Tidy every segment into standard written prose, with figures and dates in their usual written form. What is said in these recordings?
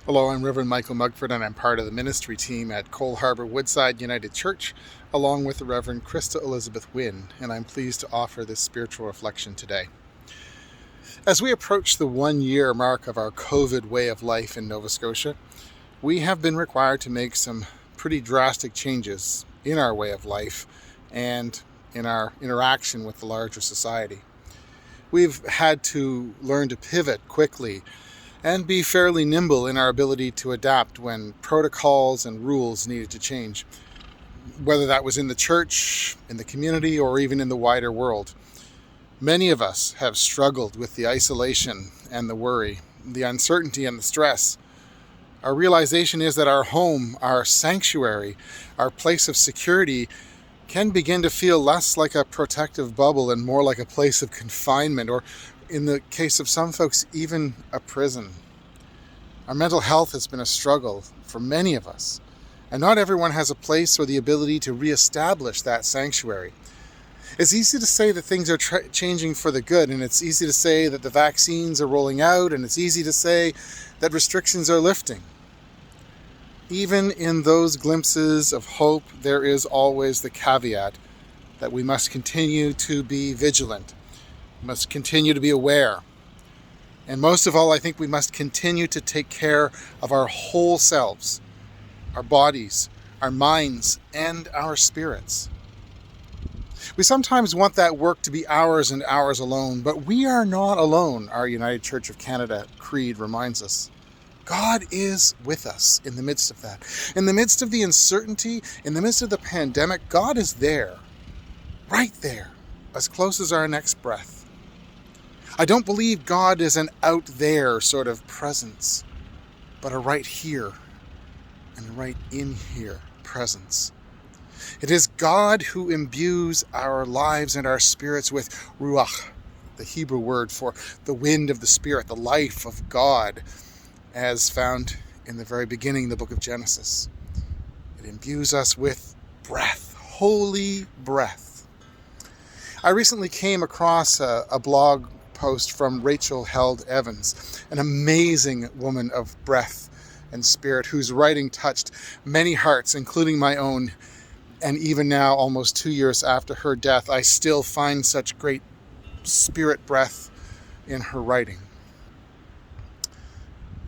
Hello, I'm Reverend Michael Mugford, and I'm part of the ministry team at Cole Harbour Woodside United Church, along with the Reverend Krista Elizabeth Wynne, and I'm pleased to offer this spiritual reflection today. As we approach the 1-year mark of our COVID way of life in Nova Scotia, we have been required to make some pretty drastic changes in our way of life and in our interaction with the larger society. We've had to learn to pivot quickly and be fairly nimble in our ability to adapt when protocols and rules needed to change, whether that was in the church, in the community, or even in the wider world. Many of us have struggled with the isolation and the worry, the uncertainty and the stress. Our realization is that our home, our sanctuary, our place of security can begin to feel less like a protective bubble and more like a place of confinement, or in the case of some folks, even a prison. Our mental health has been a struggle for many of us, and not everyone has a place or the ability to reestablish that sanctuary. It's easy to say that things are changing for the good, and it's easy to say that the vaccines are rolling out, and it's easy to say that restrictions are lifting. Even in those glimpses of hope, there is always the caveat that we must continue to be vigilant. We must continue to be aware. And most of all, I think we must continue to take care of our whole selves, our bodies, our minds, and our spirits. We sometimes want that work to be ours and ours alone, but we are not alone, our United Church of Canada creed reminds us. God is with us in the midst of that. In the midst of the uncertainty, in the midst of the pandemic, God is there, right there, as close as our next breath. I don't believe God is an out there sort of presence, but a right here and right in here presence. It is God who imbues our lives and our spirits with ruach, the Hebrew word for the wind of the Spirit, the life of God, as found in the very beginning, the book of Genesis. It imbues us with breath, holy breath. I recently came across a blog post from Rachel Held Evans, an amazing woman of breath and spirit whose writing touched many hearts, including my own. And even now, almost 2 years after her death, I still find such great spirit breath in her writing.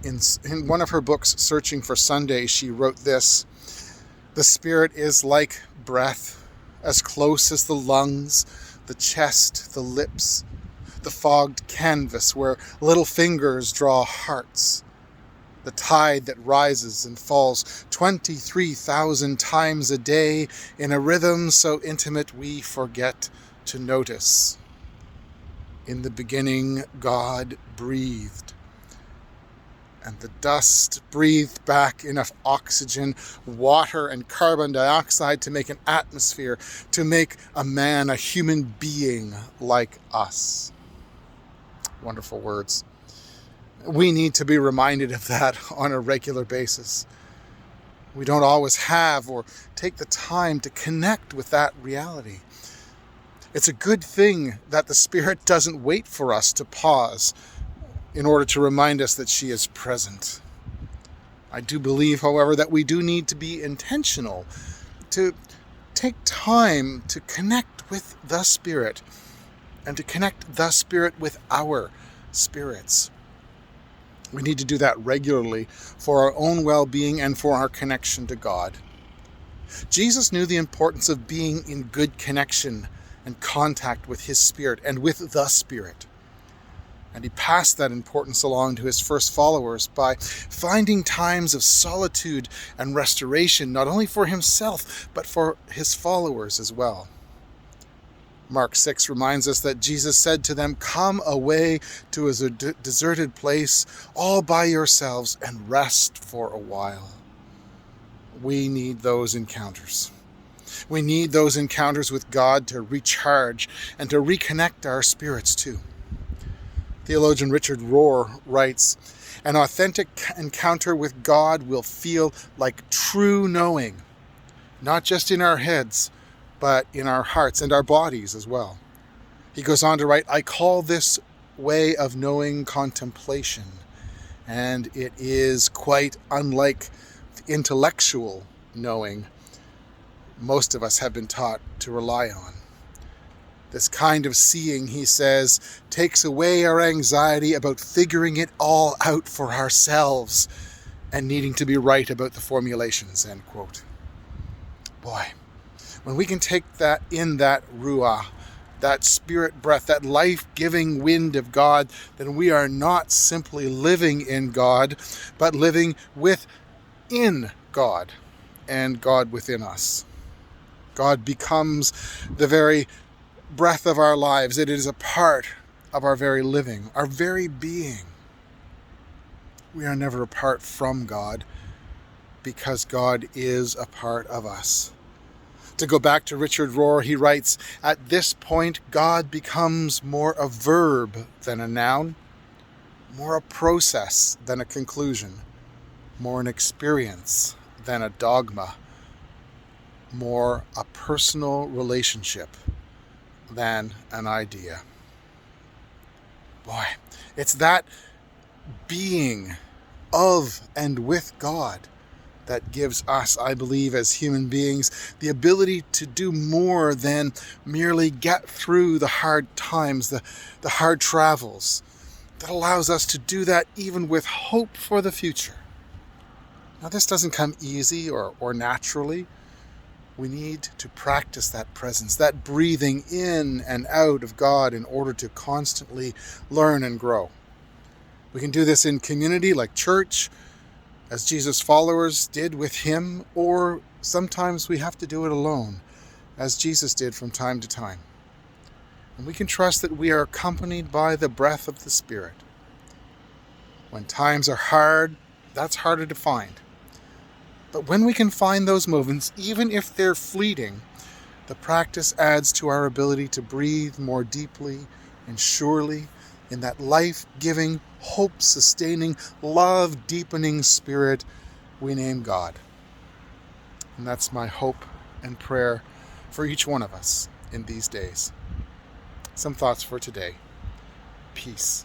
In one of her books, Searching for Sunday, she wrote this: "The Spirit is like breath, as close as the lungs, the chest, the lips, the fogged canvas where little fingers draw hearts, the tide that rises and falls 23,000 times a day in a rhythm so intimate we forget to notice. In the beginning, God breathed, and the dust breathed back enough oxygen, water, and carbon dioxide to make an atmosphere, to make a man, a human being like us." Wonderful words. We need to be reminded of that on a regular basis. We don't always have or take the time to connect with that reality. It's a good thing that the Spirit doesn't wait for us to pause in order to remind us that she is present. I do believe, however, that we do need to be intentional, to take time to connect with the Spirit and to connect the Spirit with our spirits. We need to do that regularly for our own well-being and for our connection to God. Jesus knew the importance of being in good connection and contact with his Spirit and with the Spirit. And he passed that importance along to his first followers by finding times of solitude and restoration, not only for himself, but for his followers as well. Mark 6 reminds us that Jesus said to them, "Come away to a deserted place all by yourselves and rest for a while." We need those encounters. We need those encounters with God to recharge and to reconnect our spirits too. Theologian Richard Rohr writes, "An authentic encounter with God will feel like true knowing, not just in our heads, but in our hearts and our bodies as well." He goes on to write, "I call this way of knowing contemplation, and it is quite unlike the intellectual knowing most of us have been taught to rely on. This kind of seeing, he says, takes away our anxiety about figuring it all out for ourselves and needing to be right about the formulations, end quote. Boy, when we can take that ruah, that spirit breath, that life-giving wind of God, then we are not simply living in God, but living within God and God within us. God becomes the very breath of our lives. It is a part of our very living, our very being. We are never apart from God because God is a part of us. To go back to Richard Rohr, he writes, "At this point, God becomes more a verb than a noun, more a process than a conclusion, more an experience than a dogma, more a personal relationship than an idea." Boy, it's that being of and with God that gives us, I believe, as human beings, the ability to do more than merely get through the hard times, the hard travels. That allows us to do that even with hope for the future. Now, this doesn't come easy or naturally. We need to practice that presence, that breathing in and out of God in order to constantly learn and grow. We can do this in community like church, as Jesus' followers did with him, or sometimes we have to do it alone, as Jesus did from time to time. And we can trust that we are accompanied by the breath of the Spirit. When times are hard, that's harder to find. But when we can find those moments, even if they're fleeting, the practice adds to our ability to breathe more deeply and surely in that life-giving, hope-sustaining, love-deepening Spirit we name God. And that's my hope and prayer for each one of us in these days. Some thoughts for today. Peace.